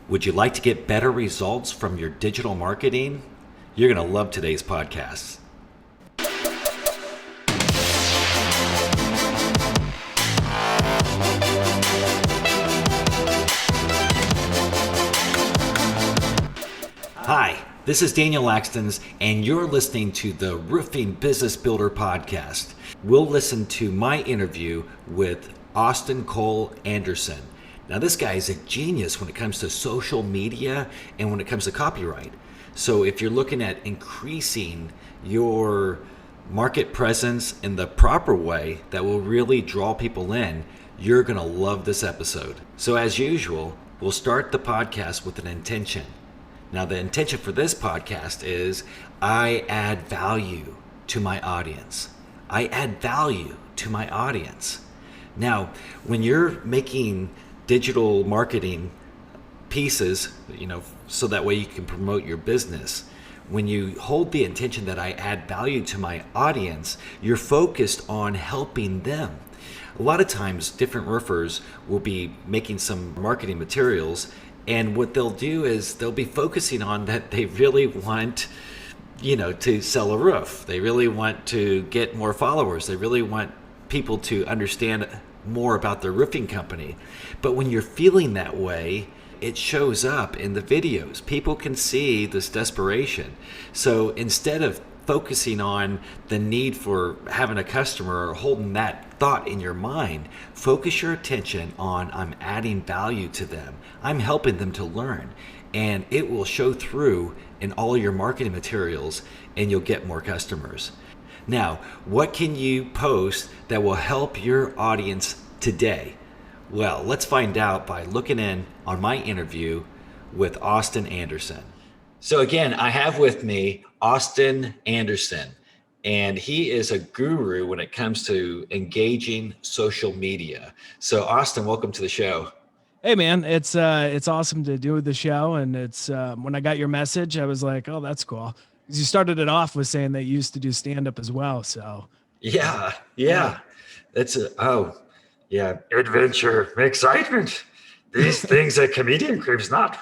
Would you like to get better results from your digital marketing? You're going to love today's podcast. Hi, this is Daniel Laxtons, and you're listening to the Roofing Business Builder Podcast. We'll listen to my interview with Austin Cole Anderson. Now, this guy is a genius when it comes to social media and when it comes to copyright. So if you're looking at increasing your market presence in the proper way that will really draw people in, you're going to love this episode. So as usual, we'll start the podcast with an intention. Now, the intention for this podcast is I add value to my audience. I add value to my audience. Now, when you're making digital marketing pieces, so that way you can promote your business, when you hold the intention that I add value to my audience, you're focused on helping them. A lot of times, different roofers will be making some marketing materials, and what they'll do is they'll be focusing on that they really want, to sell a roof. They really want to get more followers. They really want people to understand more about their roofing company. But when you're feeling that way, it shows up in the videos. People can see this desperation. So instead of focusing on the need for having a customer or holding that thought in your mind, focus your attention on I'm adding value to them. I'm helping them to learn. And it will show through in all your marketing materials, and you'll get more customers. Now, what can you post that will help your audience today? Well, let's find out by looking in on my interview with Austin Anderson. So again, I have with me Austin Anderson, and he is a guru when it comes to engaging social media. So Austin, welcome to the show. Hey man, it's awesome to do the show, and it's when I got your message, I was like, oh, that's cool. Because you started it off with saying that you used to do stand-up as well, so. Yeah. That's adventure, excitement. These things a comedian craves not.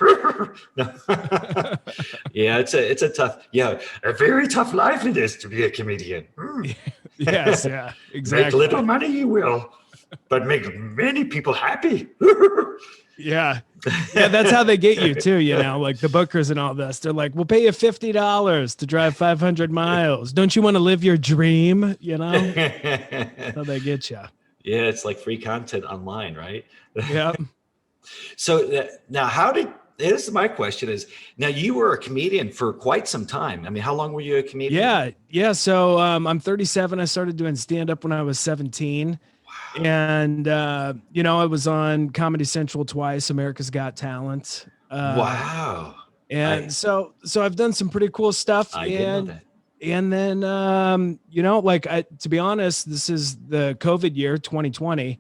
Yeah, it's a tough, a very tough life it is to be a comedian. Yes, yeah, exactly. Make little money you will, but make many people happy. Yeah, that's how they get you too, like the bookers and all this. They're like, we'll pay you $50 to drive 500 miles. Don't you want to live your dream? That's how they get you. Yeah, it's like free content online, right? Yeah. So now this is my question is, now you were a comedian for quite some time. I mean, how long were you a comedian? Yeah. So I'm 37. I started doing stand-up when I was 17. Wow. And, I was on Comedy Central twice, America's Got Talent. Wow. And so I've done some pretty cool stuff. I didn't know that. And then, to be honest, this is the COVID year, 2020.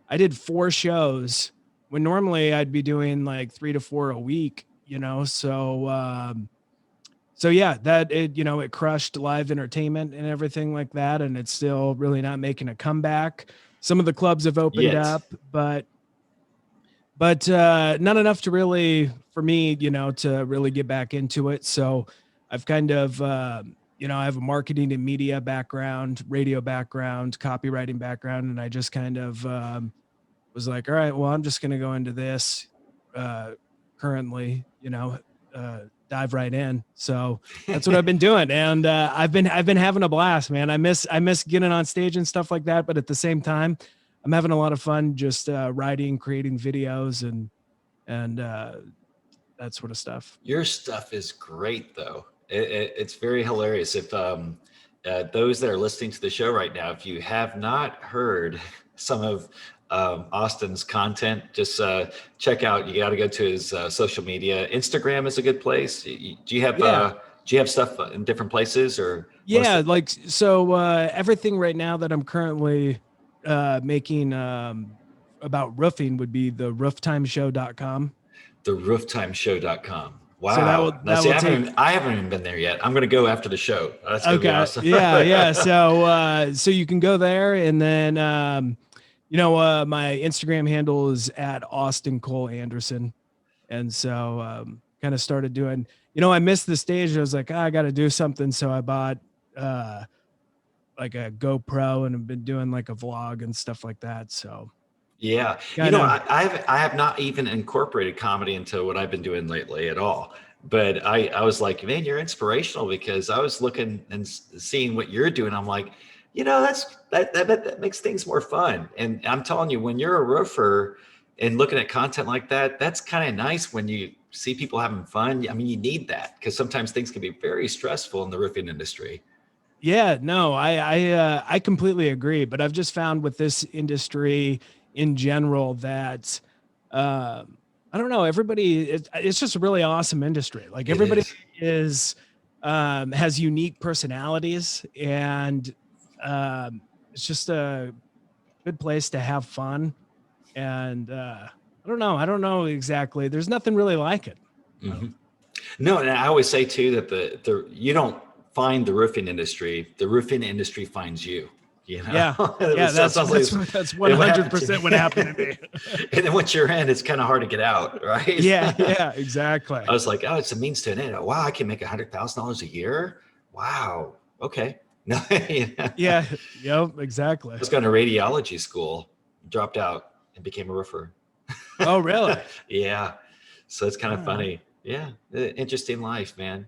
I did 4 shows when normally I'd be doing like 3 to 4 a week, So yeah, it crushed live entertainment and everything like that. And it's still really not making a comeback. Some of the clubs have opened up, but not enough to really, for me, to really get back into it. So I've kind of, I have a marketing and media background, radio background, copywriting background, and I just kind of was like, all right, well, I'm just going to go into this currently, dive right in. So that's what I've been doing, and I've been having a blast, man. I miss getting on stage and stuff like that, but at the same time, I'm having a lot of fun just writing, creating videos, and that sort of stuff. Your stuff is great, though. It's very hilarious. If those that are listening to the show right now, if you have not heard some of Austin's content, just check out. You got to go to his social media. Instagram is a good place. Do you have stuff in different places or? Yeah, everything right now that I'm currently making about roofing would be the rooftimeshow.com. The rooftimeshow.com. Wow. So I haven't even been there yet. I'm going to go after the show. That's going to be awesome. Yeah. So you can go there, and then, my Instagram handle is at Austin Cole Anderson. And so kind of started doing, I missed the stage. I was like, I got to do something. So I bought like a GoPro and have been doing like a vlog and stuff like that. So Yeah. kind of, I have not even incorporated comedy into what I've been doing lately at all. But I was like, man, you're inspirational, because I was looking and seeing what you're doing. I'm like, that makes things more fun. And I'm telling you, when you're a roofer and looking at content like that, that's kind of nice when you see people having fun. I mean, you need that, because sometimes things can be very stressful in the roofing industry. yeah, no, I completely agree. But I've just found with this industry in general that, I don't know, everybody, it's just a really awesome industry. Like It everybody is. is, has unique personalities, and it's just a good place to have fun. And I don't know exactly. There's nothing really like it. Mhm. No, and I always say too that the you don't find the roofing industry finds you. You know, Yeah, it yeah, sounds like that's it what happened 100% what to happened to me. and then once you're in, it's kind of hard to get out, right? Yeah, yeah, exactly. I was like, oh, it's a means to an end. Wow, I can make $100,000 a year. Wow. Okay. No, I Yeah, yep, exactly. was going to radiology school, dropped out, and became a roofer. Oh, really? Yeah. So it's kind All of right. funny. Yeah. Interesting life, man.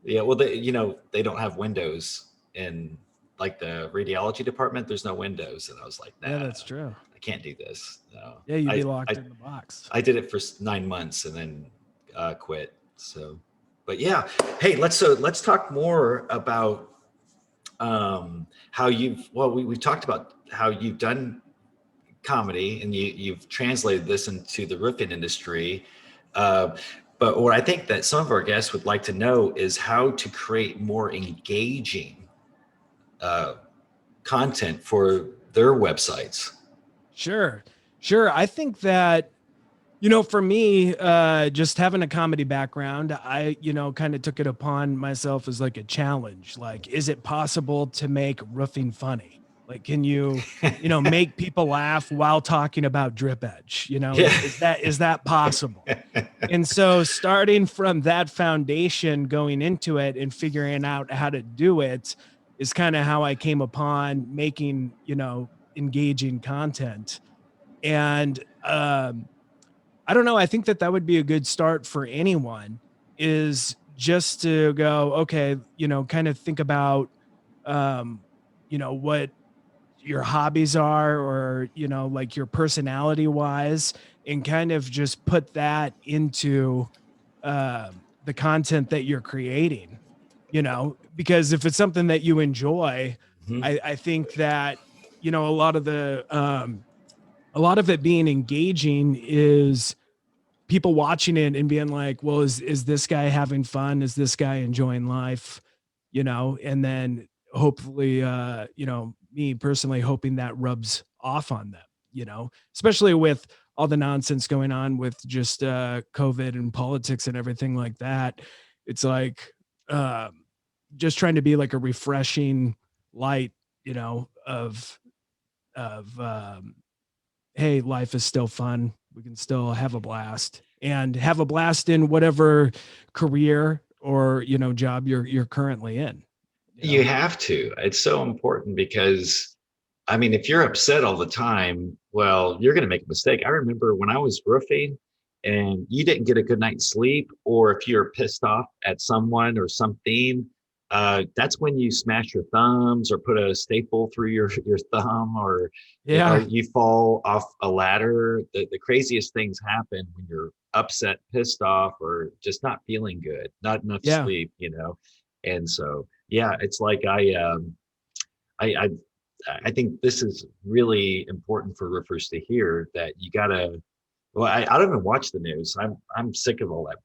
Yeah. Well, they don't have windows in like the radiology department. There's no windows. And I was like, Yeah, nah, that's true. I can't do this. No, Yeah, you'd be locked in the box. I did it for 9 months and then quit. So, but yeah, hey, let's talk more about how we've talked about how you've done comedy and you've translated this into the roofing industry. Uh, but what I think that some of our guests would like to know is how to create more engaging uh, content for their websites. Sure. Sure. I think that, for me, just having a comedy background, I, kind of took it upon myself as like a challenge. Like, is it possible to make roofing funny? Like, can you, make people laugh while talking about drip edge? Yeah. Is that possible? And so starting from that foundation, going into it and figuring out how to do it is kind of how I came upon making, engaging content. And I don't know, I think that that would be a good start for anyone, is just to go, okay, kind of think about um, what your hobbies are, or like your personality wise, and kind of just put that into the content that you're creating, because if it's something that you enjoy, Mhm. I think that a lot of it being engaging is people watching it and being like, well, is this guy having fun? Is this guy enjoying life? And then hopefully, me personally hoping that rubs off on them, especially with all the nonsense going on with just COVID and politics and everything like that. It's like just trying to be like a refreshing light, of hey, life is still fun. We can still have a blast, and have a blast in whatever career or job you're currently in. You You know? have to. It's so important because, I mean, if you're upset all the time, well, you're going to make a mistake. I remember when I was roofing and you didn't get a good night's sleep, or if you're pissed off at someone or something, that's when you smash your thumbs or put a staple through your thumb, or Yeah, you fall off a ladder. The craziest things happen when you're upset, pissed off, or just not feeling good, not enough yeah, sleep. And so, yeah, it's like I, I, I think this is really important for roofers to hear that you gotta. Well, I don't even watch the news. I'm sick of all that.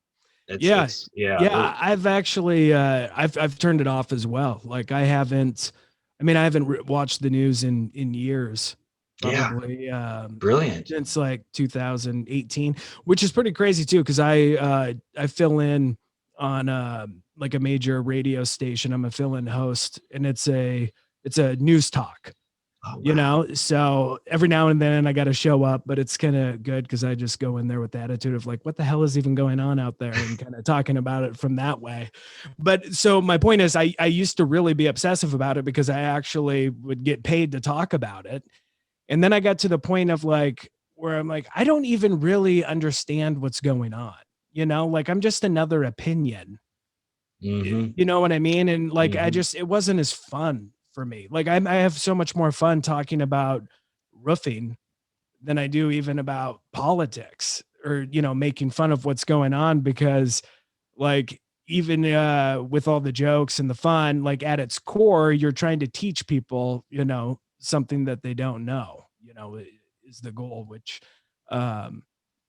yeah, Yeah. yeah. I've actually I've turned it off as well. Like I haven't. I mean, I haven't watched the news in years, Yeah, probably brilliant. since like 2018, which is pretty crazy too, because I fill in on like a major radio station. I'm a fill-in host, and it's a news talk. Oh, you wow. know? So every now and then I got to show up, but it's kind of good because I just go in there with the attitude of like, what the hell is even going on out there, and kind of talking about it from that way. But so my point is, I used to really be obsessive about it because I actually would get paid to talk about it. And then I got to the point of like, where I'm like, I don't even really understand what's going on. You know, like I'm just another opinion. Mm-hmm. You know what I mean? And like, Mm-hmm. it wasn't as fun for me. Like I have so much more fun talking about roofing than I do even about politics, or, making fun of what's going on, because like, even with all the jokes and the fun, like at its core, you're trying to teach people, something that they don't know, is the goal, which, um,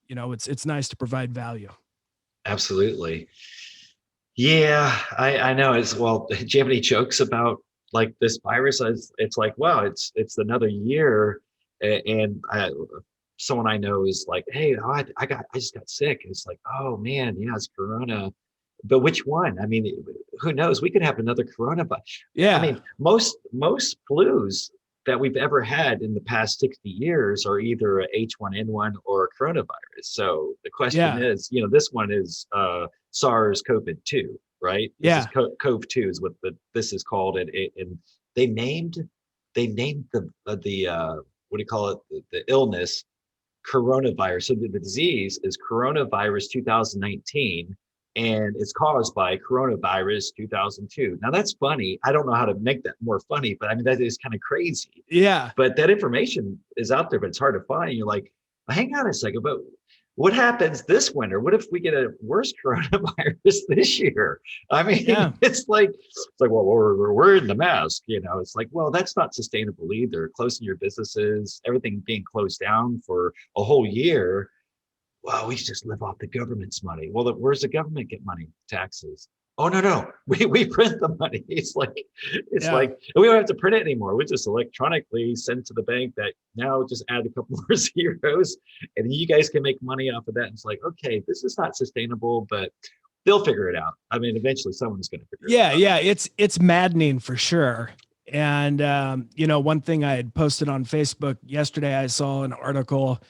it's nice to provide value. Absolutely. Yeah, I know. It's well, do you have any jokes about like this virus? It's like, wow, it's another year, and someone I know is like, hey, oh, I just got sick. It's like, oh man, yeah, it's Corona, but which one? I mean, who knows? We could have another coronavirus. I Yeah. mean, most flus that we've ever had in the past 60 years are either a H1N1 or a coronavirus. So the question Yeah. is, this one is SARS-CoV-2, right? This is Yeah. CoV-2 is what this is called, and they named the what do you call it, the illness coronavirus. So the disease is coronavirus 2019, and it's caused by coronavirus 2002. Now that's funny. I don't know how to make that more funny, but I mean, that is kind of crazy. Yeah. But that information is out there, but it's hard to find. You're like, hang on a second, but what happens this winter? What if we get a worse coronavirus this year? I mean, Yeah. it's like, well, we're wearing the mask. It's like, well, that's not sustainable either. Closing your businesses, everything being closed down for a whole year. Well, we just live off the government's money. Well, where's the government get money? Taxes. Oh no, we print the money. It's like Yeah. we don't have to print it anymore. We just electronically send to the bank that now just add a couple more zeros, and you guys can make money off of that. And it's like, okay, this is not sustainable, but they'll figure it out. I mean, eventually someone's going to figure it Yeah. out. Yeah. It's maddening for sure. And, one thing I had posted on Facebook yesterday, I saw an article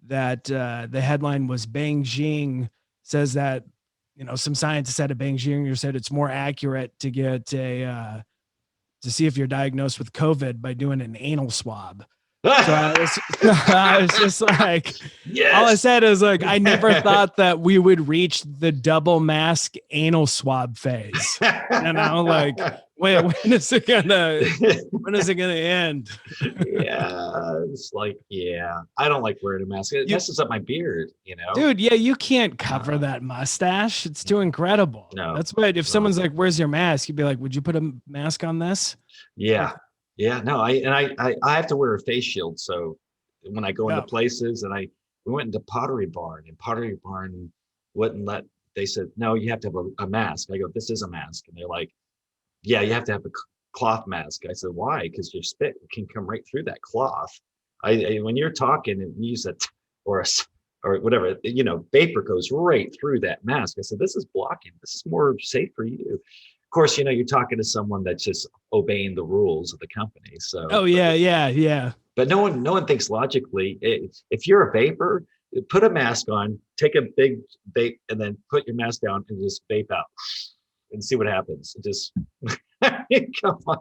that the headline was Beijing says that, some scientists out of Beijing said it's more accurate to get to see if you're diagnosed with COVID by doing an anal swab. So I was just like, all I Yes. said is like, I never thought that we would reach the double mask anal swab phase. Like, when is it gonna end? Yeah, it's like, yeah, I don't like wearing a mask. It You, messes up my beard. dude, yeah, you can't cover Uh, that mustache. It's too incredible. no, That's why if no. someone's like, "Where's your mask?" You'd be like, "Would you put a mask on this?" Yeah, Like, yeah, no, I have to wear a face shield. So when I go into yeah, places, and we went into Pottery Barn, and Pottery Barn wouldn't let. They said, no, you have to have a mask. I go, this is a mask, and they're like, yeah, you have to have a cloth mask. I said, why? Because your spit can come right through that cloth. When you're talking and you use it, or or whatever, vapor goes right through that mask. I said, this is blocking. This is more safe for you. Of course, you're talking to someone that's just obeying the rules of the company. So, oh yeah, yeah, yeah, but no one thinks logically. If you're a vapor, put a mask on, take a big vape, and then put your mask down and just vape out and see what happens. Just come on.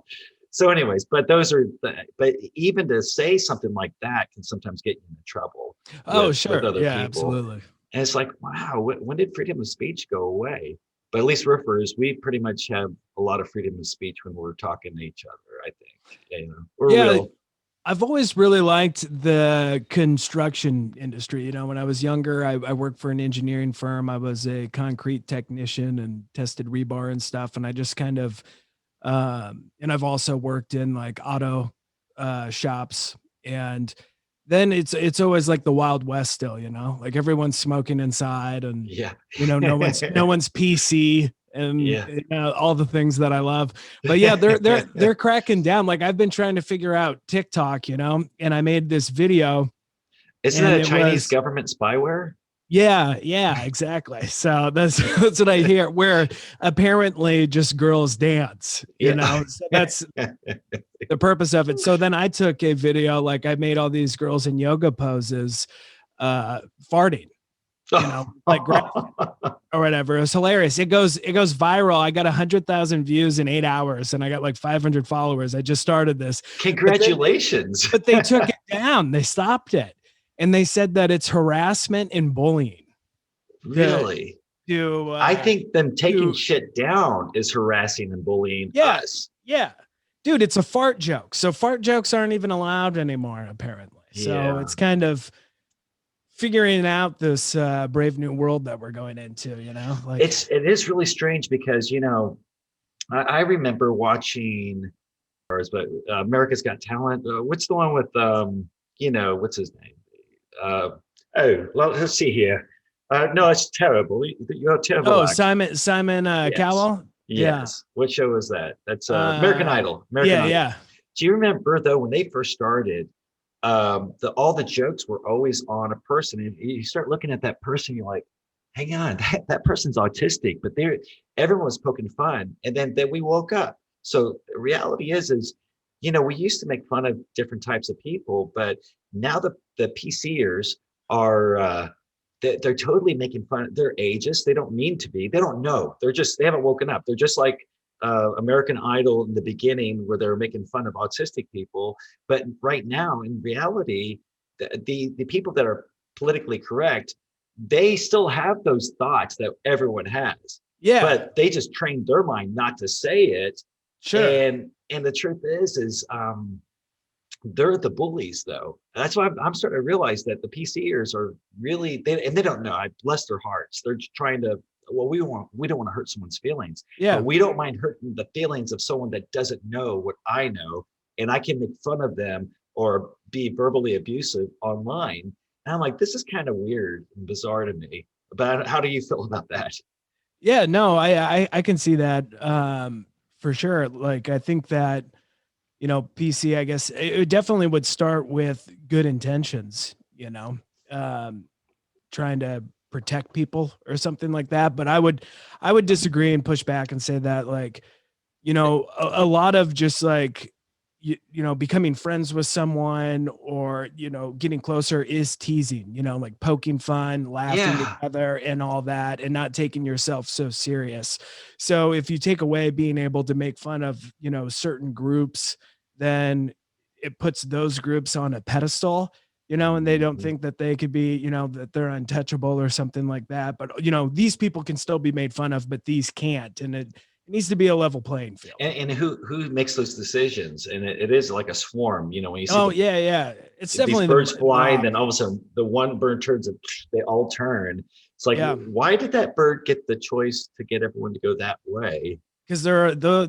So, anyways, but but even to say something like that can sometimes get you into trouble oh with sure, other yeah, people. absolutely. And it's like, wow, when did freedom of speech go away? But at least roofers, we pretty much have a lot of freedom of speech when we're talking to each other. I think, we're Yeah, real. I've always really liked the construction industry. When I was younger, I worked for an engineering firm. I was a concrete technician and tested rebar and stuff. And I just kind of, and I've also worked in like auto shops. And then it's always like the Wild West still, like everyone's smoking inside, and Yeah. no one's PC, and Yeah. all the things that I love. But yeah, they're cracking down. Like I've been trying to figure out TikTok, and I made this video, Isn't and that a it Chinese was government spyware? Yeah, exactly. So that's what I hear. Where apparently just girls dance, Yeah. So that's the purpose of it. So then I took a video, like I made all these girls in yoga poses, farting, like or whatever. It was hilarious. It goes viral. I got 100,000 views in 8 hours, and I got like 500 followers. I just started this, but then Congratulations. but they took it down. They stopped it, and they said that it's harassment and bullying. To Really? to I think them taking to shit down is harassing and bullying yeah, us. yeah, dude, it's a fart joke. So fart jokes aren't even allowed anymore, apparently. So Yeah. it's kind of figuring out this brave new world that we're going into. Like It is really strange because, I remember watching but America's Got Talent. What's the one with what's his name? Uh, well, let's see here. No, it's terrible. You're a terrible oh actor. Simon Yes, Cowell. Yeah. yes. What show was that? That's American Uh, Idol. American yeah, Idol. yeah. Do you remember though when they first started? All the jokes were always on a person, and you start looking at that person, you're like, hang on, that person's autistic, but everyone was poking fun, and then we woke up. So the reality is we used to make fun of different types of people, but now the PCers are they're totally making fun. They're ageist. They don't mean to be. They don't know. They haven't woken up. They're just like American Idol in the beginning, where they were making fun of autistic people. But right now, in reality, the people that are politically correct, they still have those thoughts that everyone has, Yeah, but they just trained their mind not to say it. sure. And the truth is they're the bullies, though. That's why I'm starting to realize that the PCers are really, they don't know. I bless their hearts. They're just trying to. Well, we don't want to hurt someone's feelings, Yeah. but we don't mind hurting the feelings of someone that doesn't know what I know, and I can make fun of them or be verbally abusive online. And I'm like, this is kind of weird and bizarre to me. But how do you feel about that? Yeah, no, I can see that for sure. Like I think that PC, I guess it definitely would start with good intentions, trying to protect people or something like that. But I would disagree and push back and say that, like, a lot of just like becoming friends with someone, or getting closer, is teasing, like poking fun, laughing Yeah. together and all that, and not taking yourself so serious. So if you take away being able to make fun of certain groups, then it puts those groups on a pedestal, and they don't Mhm. think that they could be, that they're untouchable or something like that. But these people can still be made fun of, but these can't. And it needs to be a level playing field. And who makes those decisions? And it is like a swarm, when you see Oh yeah, yeah. It's these definitely birds the fly, and mob. then all of a sudden the one bird turns and they all turn. It's like, Yeah, why did that bird get the choice to get everyone to go that way? because there are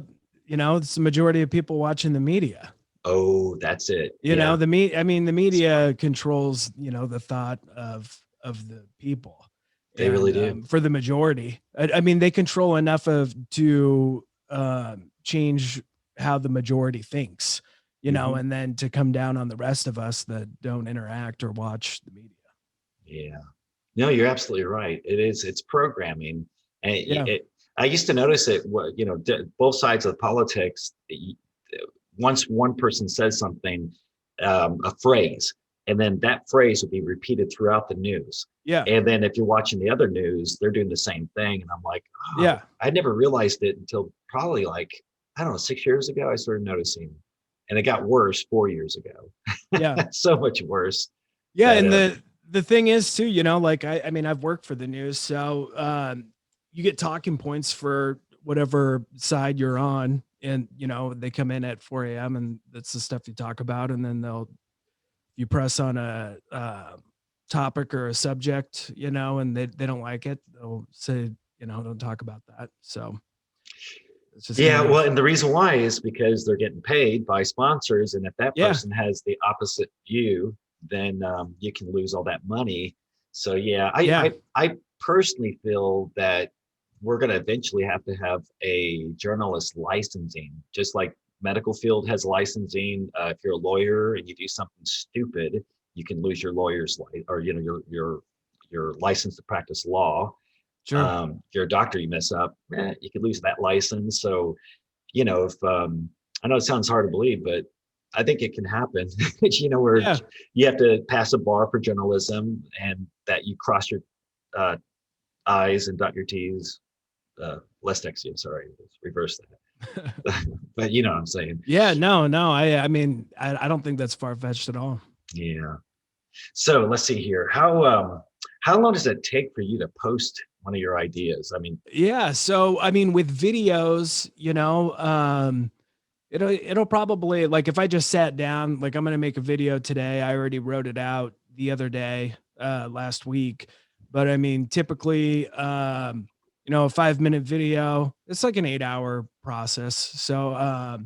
it's the majority of people watching the media. Oh, that's it. Yeah, I mean, the smart. media controls the thought of the people, They really and do. for the majority, I mean, they control enough of to change how the majority thinks, Hmm. and then to come down on the rest of us that don't interact or watch the media. Yeah. No, you're absolutely right. It's programming. And Yeah, I used to notice it, both sides of politics. Once one person says something, a phrase, and then that phrase would be repeated throughout the news. yeah, And then if you're watching the other news, they're doing the same thing. And I'm like, oh, yeah, I never realized it until probably like, I don't know, 6 years ago, I started noticing. And it got worse 4 years ago. yeah. So much worse Yeah, that and the thing is too, like I mean, I've worked for the news, so you get talking points for whatever side you're on, and they come in at 4 a.m. and that's the stuff you talk about, and then you press on a topic or a subject, and they don't like it, they'll say, don't talk about that. So it's just Yeah, kind well, of and the reason why is because they're getting paid by sponsors, and if that yeah, person has the opposite view, then you can lose all that money. So yeah, yeah, I personally feel that we're going to eventually have to have a journalist licensing, just like medical field has licensing. If you're a lawyer and you do something stupid, you can lose your lawyer's or you're licensed to practice law. Sure. You're a doctor, you mess up, you could lose that license. So, if I know it sounds hard to believe, but I think it can happen. Where Yeah. you have to pass a bar for journalism, and that you cross your uh, I's and dot your T's. Less texting, sorry, let's reverse that. But you know what I'm saying. Yeah, no. I mean, I don't think that's far fetched at all. Yeah. So let's see here. How long does it take for you to post one of your ideas? I mean, Yeah. So, I mean, with videos, it'll probably, like, if I just sat down, like, I'm going to make a video today. I already wrote it out the other day, last week. But I mean, typically, a 5-minute video, it's like an 8-hour process. So, I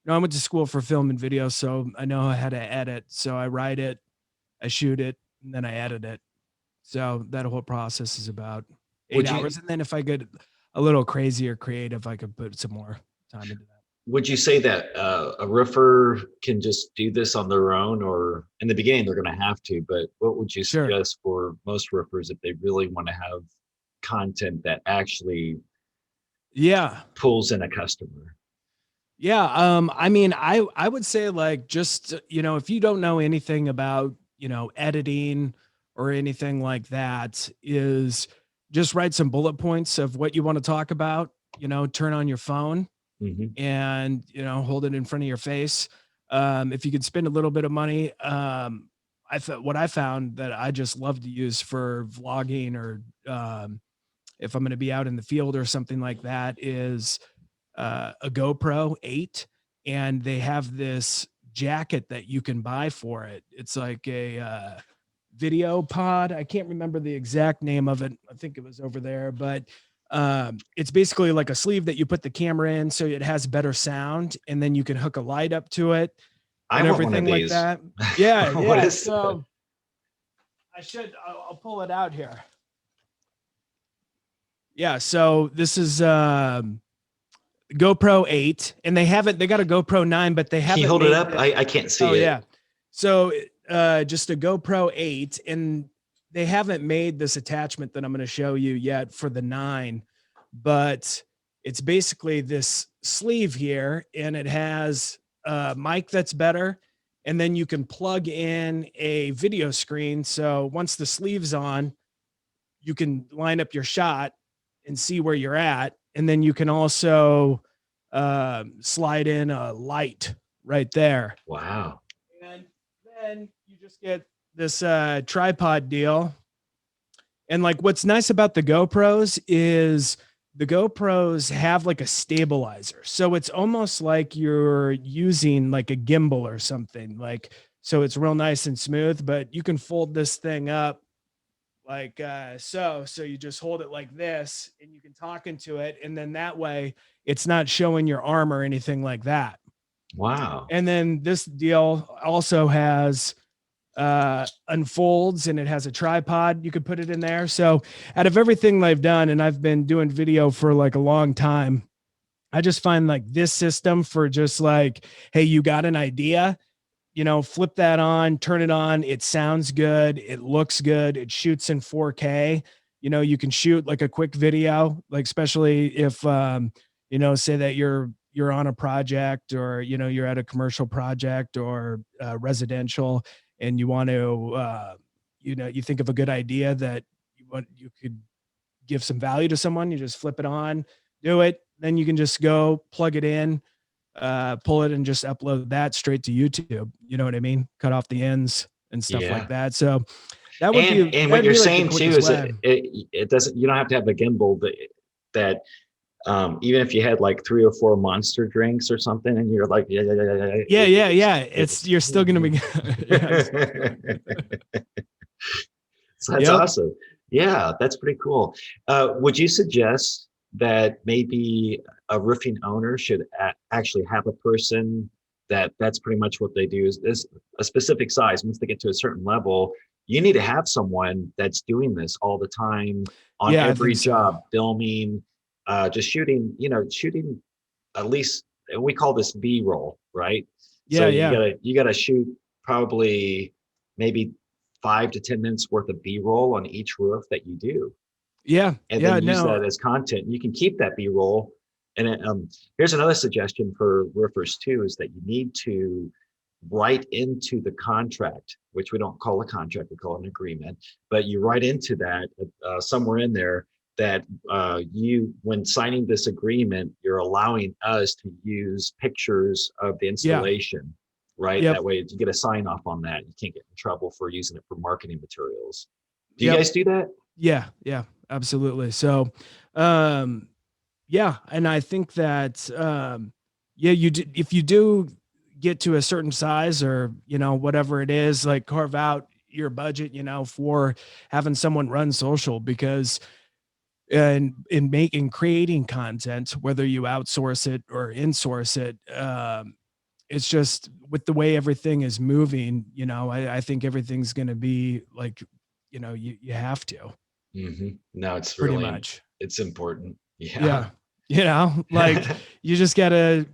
went to school for film and video, so I know how to edit. So I write it, I shoot it, and then I edit it. So that whole process is about eight would you hours. And then if I get a little crazy or creative, I could put some more time into that. would you say that a roofer can just do this on their own, or in the beginning they're going to have to? But what would you Sure. suggest for most roofers if they really want to have content that actually Yeah. pulls in a customer? Yeah. I mean, I would say, like, just, if you don't know anything about, editing or anything like that, is just write some bullet points of what you want to talk about, turn on your phone Hmm. and, hold it in front of your face. If you could spend a little bit of money, I thought what I found that I just love to use for vlogging, or if I'm going to be out in the field or something like that, is a GoPro 8, and they have this jacket that you can buy for it. It's like a video pod. I can't remember the exact name of it. I think it was over there, but it's basically like a sleeve that you put the camera in, so it has better sound, and then you can hook a light up to it I and want one of everything like these. that. Yeah, What yeah. is? So I'll pull it out here. Yeah, so this is GoPro 8, and they got a GoPro 9, but they Can you haven't hold it made up? I can't see Oh it. yeah. So just a GoPro 8, and they haven't made this attachment that I'm going to show you yet for the 9, but it's basically this sleeve here, and it has a mic that's better, and then you can plug in a video screen. So once the sleeve's on, you can line up your shot and see where you're at, and then you can also slide in a light right there. Wow. And then you just get this tripod deal. And like, what's nice about the GoPros is the GoPros have like a stabilizer. So it's almost like you're using like a gimbal or something. Like, so it's real nice and smooth, but you can fold this thing up like so you just hold it like this, and you can talk into it, and then that way it's not showing your arm or anything like that. Wow. And then this deal also has unfolds, and it has a tripod. You could put it in there. So out of everything I've done, and I've been doing video for like a long time, I just find like this system for just like, hey, you got an idea, flip that on, turn it on. It sounds good. It looks good. It shoots in 4K. You can shoot like a quick video, like, especially if, say that you're on a project, or, you're at a commercial project, or residential, and you want to, you think of a good idea that you could give some value to someone. You just flip it on, do it. Then you can just go plug it in, pull it, and just upload that straight to YouTube. You know what I mean? Cut off the ends and stuff like Yeah. that. So that would be And what that'd you're be like the saying too quickest is way. it doesn't, you don't have to have a gimbal, that even if you had like 3 or 4 monster drinks or something, and you're like, Yeah. It's you're still gonna be. Yeah. So that's Yep. awesome. Yeah, that's pretty cool. Would you suggest that maybe a roofing owner should actually have a person that's pretty much what they do, is a specific size? Once they get to a certain level, you need to have someone that's doing this all the time on Yeah, I every think so. job, filming, just shooting at least, and we call this B-roll, right? So Yeah. you gotta shoot probably maybe 5 to 10 minutes worth of B-roll on each roof that you do, Yeah. and Yeah. then use No. that as content. You can keep that B-roll. And here's another suggestion for roofers too, is that you need to write into the contract, which we don't call a contract, we call an agreement, but you write into that somewhere in there that when signing this agreement, you're allowing us to use pictures of the Yeah. installation, right? Yep. That way you get a sign off on that. You can't get in trouble for using it for marketing materials. Do you Yep. guys do that? Yeah. Yeah. Absolutely. So, um, yeah, and I think that yeah, if you do get to a certain size, or whatever it is, like carve out your budget, for having someone run social, because in making creating content, whether you outsource it or insource it, it's just with the way everything is moving, I think everything's going to be like, you have to, No, it's pretty really, much. it's important. Yeah. Yeah. Like you just gotta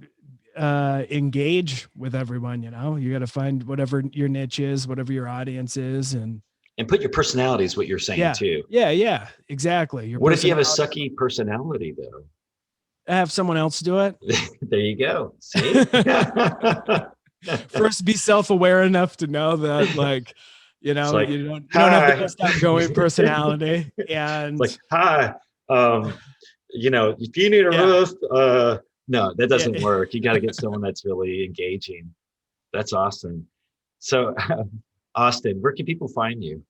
engage with everyone, you gotta find whatever your niche is, whatever your audience is. And And put your personality is what you're saying yeah, too. yeah, yeah, exactly. Your What if you have a personality. sucky personality though? Have someone else do it. There you go. See? First, be self-aware enough to know that, like, It's like, you don't have the hi. best outgoing personality. It's And like, hi. If you need a yeah, roof, no, that doesn't yeah. work. You got to get someone that's really engaging. That's awesome. So, Austin, where can people find you?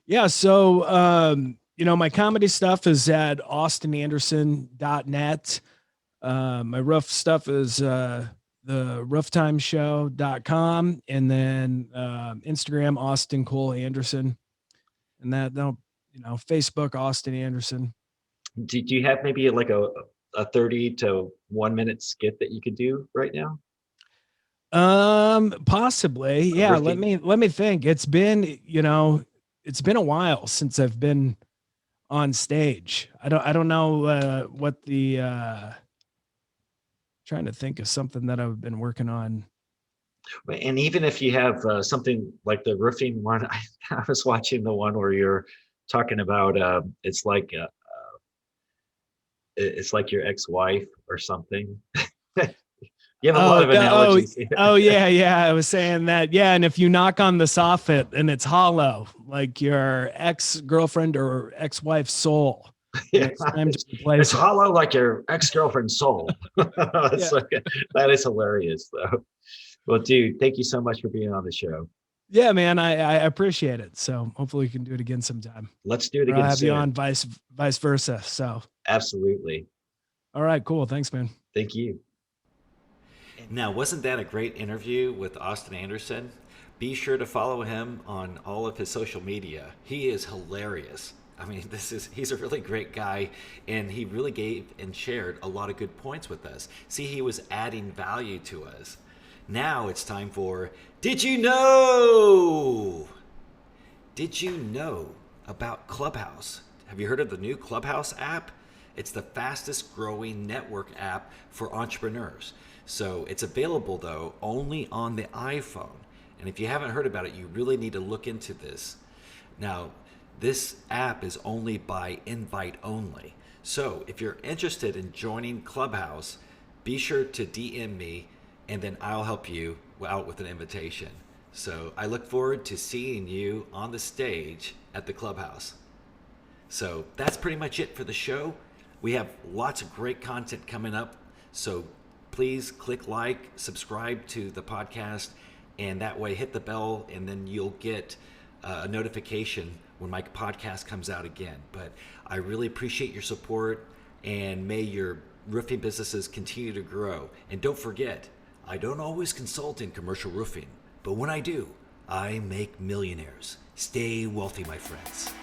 Yeah. So, my comedy stuff is at austinanderson.net. My roof stuff is the rooftimeshow.com, and then Instagram, Austin Cole Anderson, and Facebook, Austin Anderson. Do you have maybe like a 30 to 1 minute skit that you could do right now? Possibly. A Yeah. Let riffing? me think. It's been a while since I've been on stage. I don't know what the trying to think of something that I've been working on. And even if you have something like the roofing one, I was watching the one where you're talking about it's like your ex-wife or something. You have a lot of analogies. Oh, yeah, yeah. I was saying that. Yeah, and if you knock on the soffit and it's hollow, like your ex-girlfriend or ex-wife's soul, Yeah, it's time to it's replace it. hollow like your ex-girlfriend's soul. Yeah. That is hilarious, though. Well, dude, thank you so much for being on the show. Yeah, man, I appreciate it. So hopefully we can do it again sometime. Let's do it Or I'll again have you soon. on vice versa. So, Absolutely. all right, cool. Thanks, man. Thank you. Now, wasn't that a great interview with Austin Anderson? Be sure to follow him on all of his social media. He is hilarious. I mean, he's a really great guy, and he really gave and shared a lot of good points with us. See, he was adding value to us. Now it's time for Did You Know? Did you know about Clubhouse? Have you heard of the new Clubhouse app? It's the fastest growing network app for entrepreneurs. So it's available though only on the iPhone. And if you haven't heard about it, you really need to look into this. Now, this app is only by invite only. So if you're interested in joining Clubhouse, be sure to DM me and then I'll help you out with an invitation. So I look forward to seeing you on the stage at the Clubhouse. So that's pretty much it for the show. We have lots of great content coming up. So please click like, subscribe to the podcast, and that way hit the bell, and then you'll get a notification when my podcast comes out again. But I really appreciate your support, and may your roofing businesses continue to grow. And don't forget, I don't always consult in commercial roofing, but when I do, I make millionaires. Stay wealthy, my friends.